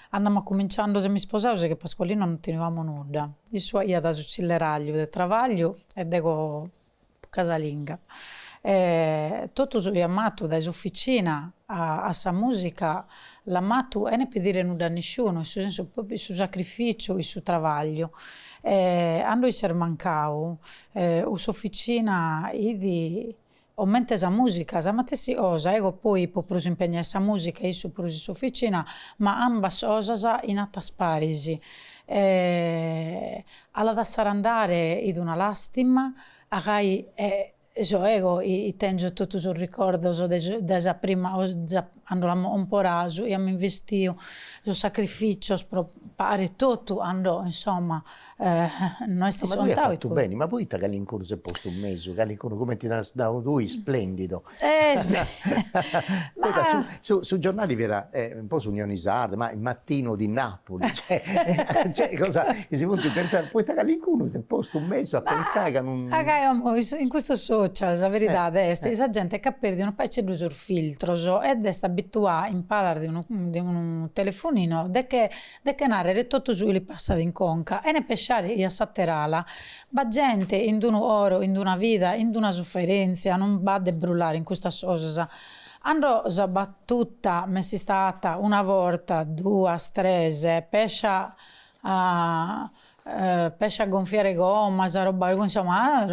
andiamo cominciando, se mi sposavo, che Pasqualino non tenevamo nulla. Il suo ia da succilleraglio, del travaglio e deco casalinga. Tutto su amato da officina a sa musica, l'amato e ne può dire nulla a nessuno, in senso proprio il suo sacrificio, il suo travaglio. Quando essere mancavo, l'officina, o mente esa musica, sa matessi osa, ego poi po prus impegnare esa musica e su prus in officina, ma ambas osas in attas parisi. Alla da sarandare id una lastima, agai ego i tengo tutto sul ricordo desa prima quando l'hanno un po' raso e abbiamo investito su sacrificio per fare tutto andò insomma noi Ma lui ha fatto bene, ma poi Calincuro si è posto un mese, Calincuro come ti dà lui, splendido. Ma... Su giornali era un po' su Unione Sarda, ma il mattino di Napoli, cioè cosa, si può pensare, poi Calincuro si è posto un mese a pensare che non... In questo social, la verità è che la gente che perde un pezzo di sul filtro ed è abituata a imparare di un telefonino de che narrare tutto su li passa in conca e ne pesciare e a satterala va gente in un oro, in una vita, in una sofferenza non va a brullare in questa cosa. Hanno battuta, mi è stata una volta, due, tre, pescia a gonfiare gomma, roba, insomma,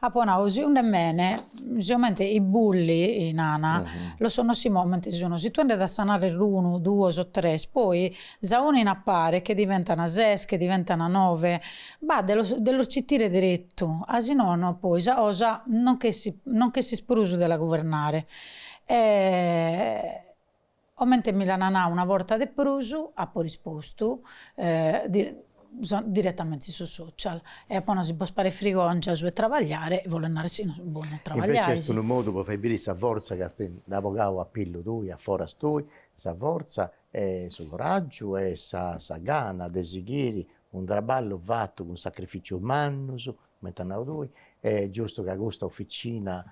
a ponausi un nemmeno, sicuramente i bulli in Ana lo sono si momenti sono se tu andai a sanare l'uno, due o tre, poi zauni in appare che diventano ses, che diventano nove, va dello cittire diretto, asi no, poi osa non che si spruso della governare. Omente Milanana una volta de prusu ha poi risposto direttamente su social e poi non si può spare frigo anche su travagliare e vuole andare buono travagliare. Invece è un modo per fare questa forza che l'avvocato a pillo tu, a fora tu, questa forza e il coraggio e sa gana, desideri, un traballo fatto con sacrificio umano, come tu, è giusto che questa officina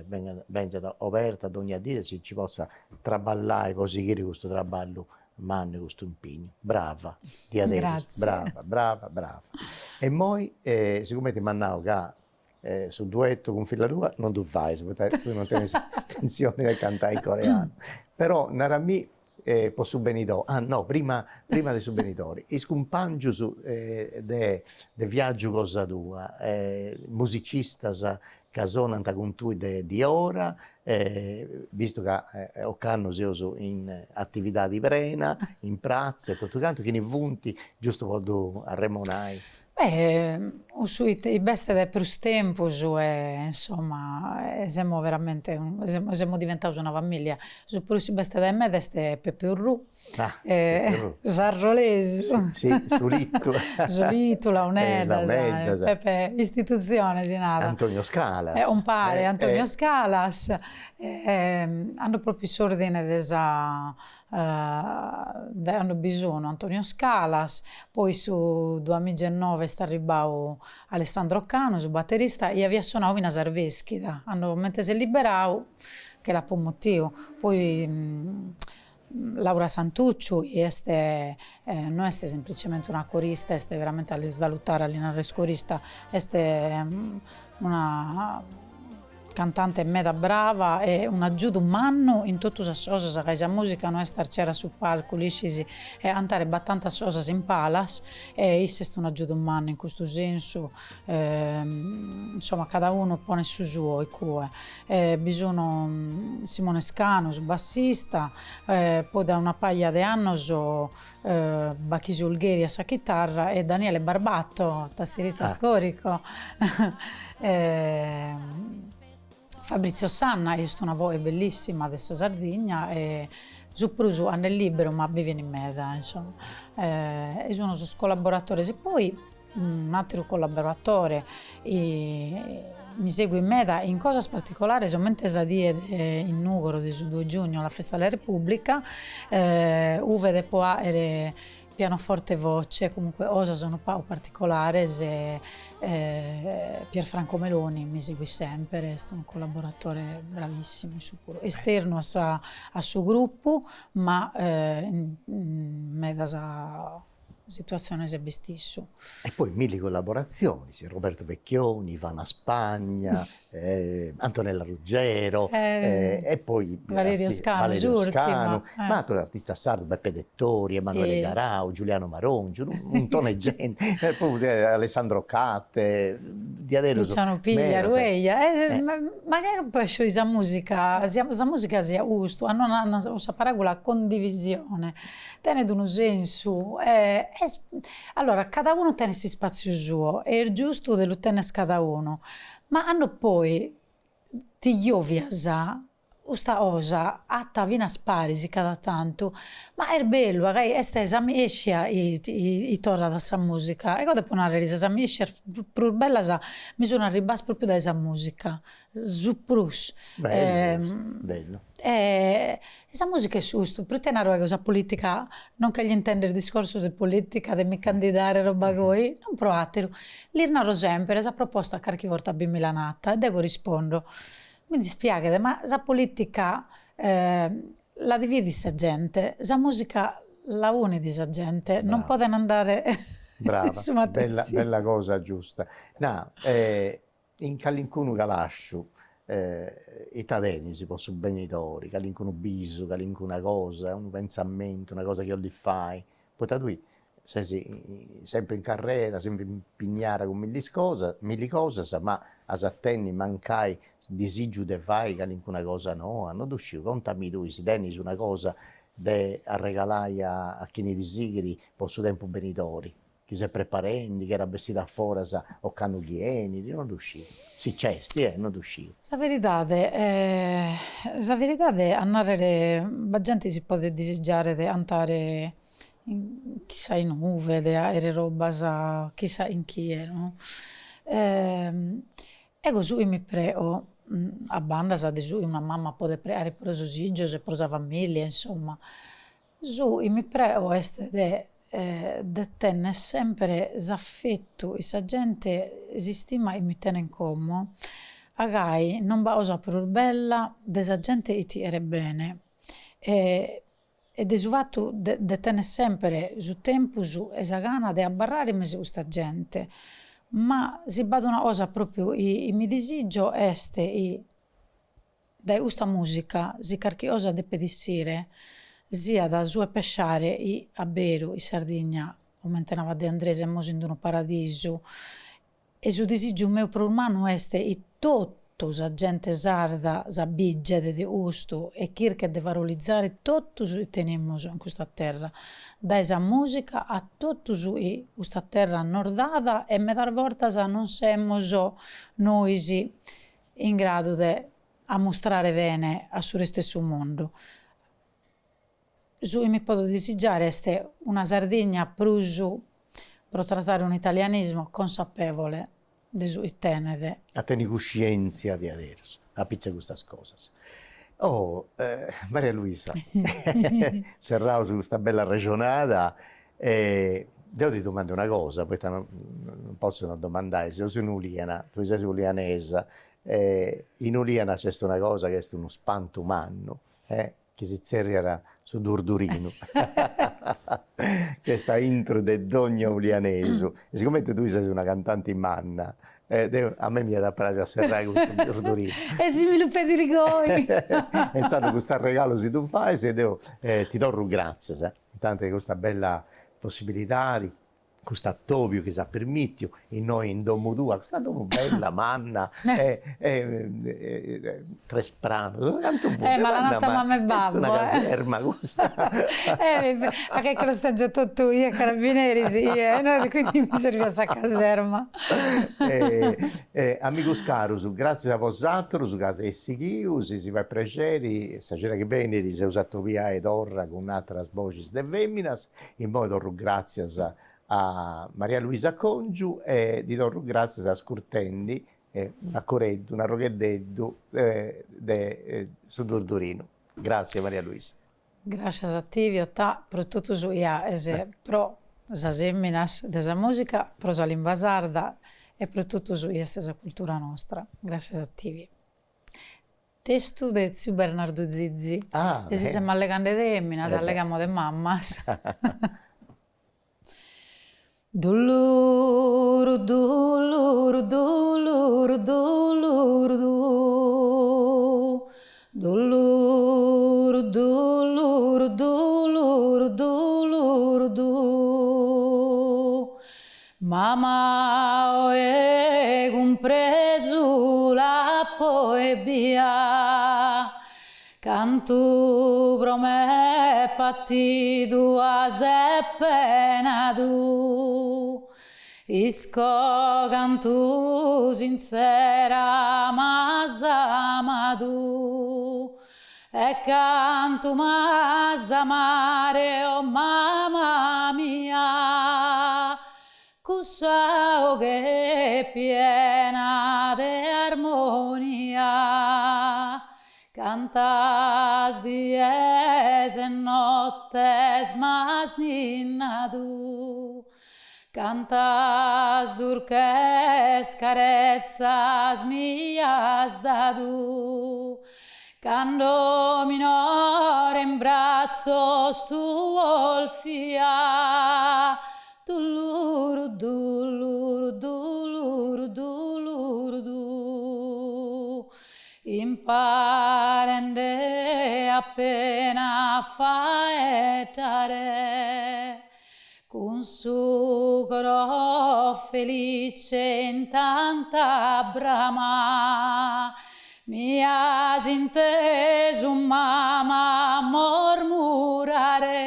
venga aperta ad ogni dire si ci possa traballare così questo traballo manne questo impegno. Brava, ti adesso, brava. E poi, siccome ti mannavo che sul duetto con figlia tua non tu fai, tu non hai intenzione di cantare in coreano, però Narami posso benito, prima dei suoi genitori, i scompagni de viaggio cosa tua, musicista che sono con tu di ora, visto che ho canno in attività di brena, in prazze e tutto quanto, che ne vunti giusto per a remonai. I beste de prus tempus e insomma siamo veramente siamo diventati una famiglia. Su prus i beste de me este Pepe Urru, Pepe Urru. Sarrolesu, Sì, Sulittu. Sulittu, Launedda, Launedda, Pepe istituzione si nata. Antonio Scalas. Un pare, Antonio Scalas, hanno proprio s'ordine hanno bisogno Antonio Scalas, poi su 2009 sta arrivato Alessandro Cano, su batterista, e aveva suonato in Sarveschida, hanno mentre si è liberato, che l'ha per un motivo, poi Laura Santucciu non è semplicemente una corista, è veramente a svalutare all'inare corista, è una cantante meda brava e un aggiuto umano in tutte le cose, che la musica non è starcera sul palco, liscisi e andare battanta cose in palas, e è un aggiuto umano in questo senso, insomma cada uno pone su suo e cue. Bisogno Simone Scano, bassista, poi da una paia di anni Bacchisi Ulgheri a sa chitarra e Daniele Barbatto, tastierista storico. Fabrizio Sanna, io sono una voce bellissima della Sardegna e Zuprusu hanno il libero ma vive in meda, insomma. E sono suoi collaboratori e poi un altro collaboratore mi segue in meda in cosa particolare, solamente esadie in Nugoro del 2 giugno la festa della Repubblica, uve de poare pianoforte e voce, comunque osa sono un particolare se Pierfranco Meloni mi segue sempre, è un collaboratore bravissimo, esterno a suo gruppo, ma in mezza situazione si è vestito. E poi mille collaborazioni, Roberto Vecchioni, Ivana Spagna, Antonella Ruggero, e poi Valerio Scanu, ma anche l'artista sardo Beppe Dettori, Emanuele Garau, Giuliano Marongi, un montone di gente, poi Alessandro Catte, Luciano Piglia, Rueia, magari poi la musica sia giusto, hanno una paragola condivisione, tiene un senso. Allora, cada uno tiene il spazio suo, è il giusto dello tenere cada uno, ma hanno poi ti gioviasa questa cosa atta vina sparisi cada tanto, ma è bello, esami esce i torna da sa musica e quando poi una risa mi esce più bella mi sono arrivata proprio da esa musica su prus bello. Esa musica è giusto, per te è una cosa politica, non che gli intende il discorso di politica, di mi candidare roba coi, non provatelo, l'irnaro sempre, esa proposta a chi volta a Milanata, e devo rispondo. Mi dispiace, ma la politica la dividi sa gente, la musica la une di sa gente, non possono andare brava, bella cosa giusta. No, in Calincuno Galasciu, i tadeni si possono benitori, Calincuno bisu, Calincuno una cosa, un pensamento, una cosa che io li fai, poi da lui sei sempre in carriera, sempre impegnata con mille cose, ma a sattenni mancai disigio de fai che una cosa no, hanno d'uscire, contami tu, si teni su una cosa a regalare a chi ne disigri per suo tempo benitori, chi si è preparando, che era vestita fuori o canughieni, non d'uscire, si cesti, non d'uscire. La verità è andare, la gente si può desiderare di andare chissà in uve, di avere roba, chissà in chi è, no? E così mi prego, a banda sa di su una mamma può pregare per i figli e per la famiglia, insomma. Su mi prego de tenere sempre l'affetto e la gente si stima e mi tiene in commo. Agai non va osa per bella, desa gente ti era bene. E de su fatto de tenere sempre su tempo, su esa gana di abbarrare questa gente. Ma si bada una cosa proprio, mi disigio da questa musica, si carchiosa de pedissire, sia da sue pesciare a Beru, in Sardegna, come tenava De Andrés, siamo in un paradiso, e su disigio mio per umano tutti sa gente sarda s'abigge di gusto e cerca di valorizzare tutto che teniamo in questa terra, dai sa musica a tutto questa terra nordata e medar voltas non siamo noi in grado di a mostrare bene a sul stesso mondo. Mi posso desiderare una Sardegna per trattare un italianismo consapevole di sue tenere. A tenere coscienza di adesso, a pizza queste cose. Oh, Maria Luisa, serrao su questa bella ragionata, devo ti domandare una cosa, poi non posso non domandare, se io sono uliana, tu sei ulianese, in Uliana c'è una cosa che è uno spanto umano, che si zerriera su Durdurino, questa intro di Dogna Ulianesu, e siccome tu sei una cantante manna, a me mi ha da parlare a serrare con questo Durdurino. E si mi lo pedi rigoi! E intanto questo regalo si tu fai, ti do grazie, intanto di questa bella possibilità di questo attopio che si permette e noi in domo tua, questa domo bella, manna, tre sprano, tanto ma la natta mamma e babbo, una caserma questa. Anche che lo sto già tutto io, carabinieri, sì, no, quindi mi serviva questa caserma. Amigos caros, grazie a vosaltro, su casa e Sighius, si va piacere, stasera che bene, si è usato via ed orra con un'altra voci de femminas, in modo grazie a Maria Luisa Congiu e di loro grazie a Scurtendi, una correddu, una roghededdu su Durdurino. Grazie Maria Luisa. Grazie a te, per tutto su pro sa semminas desa musica, pro sa lingua sarda e per tutto su questa cultura nostra. Grazie a te. Testo di zio Bernardo Zizzi. E si siamo allegando di emminas, allegamo di mammas. Dulluru, dulluru, dulluru, dulluru, dulluru, dulluru, dulluru, dulluru, du. Mamma ho compreso la poesia, canto pro me partito a seppena tu, isco canto sincera mas amadu, e canto mas amare oh mamma mia, cussa che è piena di armonia. Cantas dies e nottes mas ninna du, cantas durques carezzas mi has dadu, cando minore in brazzos tu olfia, dulluru, dulluru, dulluru, dulluru, du. Imparende appena faettare, con su coro felice in tanta brama, mi has inteso mamma mormurare,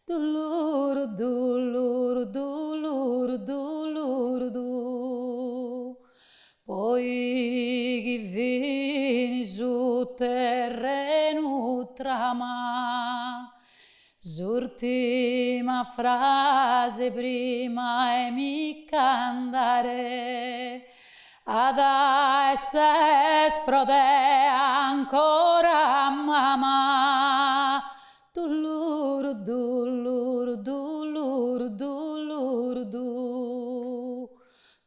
dulluru, dulluru, dulluru, dulluru, du. Poi chi vini su terreno trama, s'ultima frase prima e mi cantare, ad esse esplode ancora mamma, dulluru, dulluru, dulluru, dulluru, du.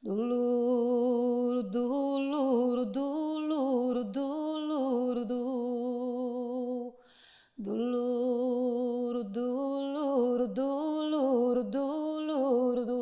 Dulluru, dulluru, dulluru, dulluru, du. Dulluru, dulluru, dulluru, dulluru, du.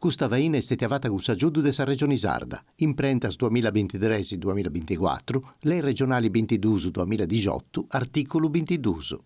Questa vaina è stata fatta con l'aiuto della Regione Sarda, imprentas 2023-2024, le regionali 22-2018, articolo 22.